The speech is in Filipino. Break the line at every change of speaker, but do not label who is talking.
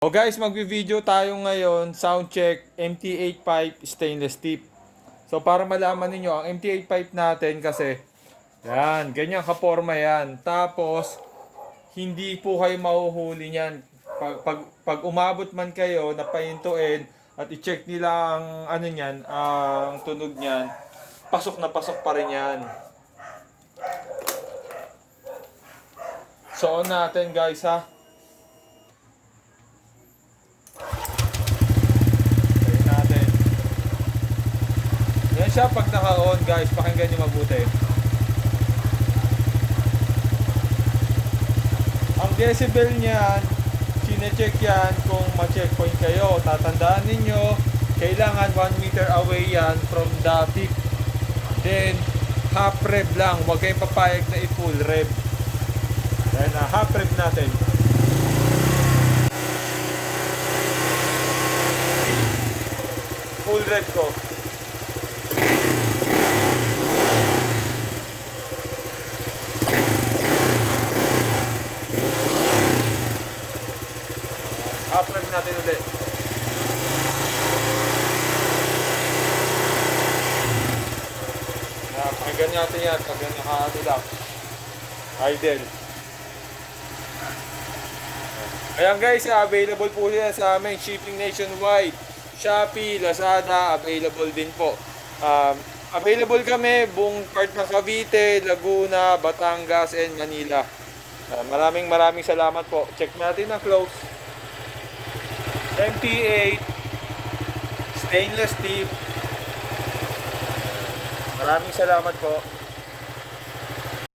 O guys, magvi-video tayo ngayon, sound check MT8 pipe stainless tip. So para malaman niyo ang MT8 pipe natin kasi yan, ganyan kaporma yan. Tapos hindi po kayo mahuhuli niyan. Pag umabot man kayo na pahintuin at i-check nila ang ano niyan, ang tunog niyan, pasok na pasok pa rin yan. So on natin guys ha. Yan siya pag naka-on guys, pakinggan nyo mabuti. Ang decibel niyan, sine-check yan kung ma-checkpoint kayo. Tatandaan ninyo, kailangan 1 meter away yan from the tip. Then, half rev lang, huwag kayong papayag na i-full rev. Then, half rev natin. Full rev ko. Half-rev natin ulit. Pakinggan natin yan pag naka-ano lang. Idle. Ayan guys, available po yan sa amin. Shipping nationwide. Shopee, Lazada, available din po. Available kami buong part ng Cavite, Laguna, Batangas, and Manila. Maraming salamat po. Check natin ang close. Mt8 stainless tip. Maraming salamat po.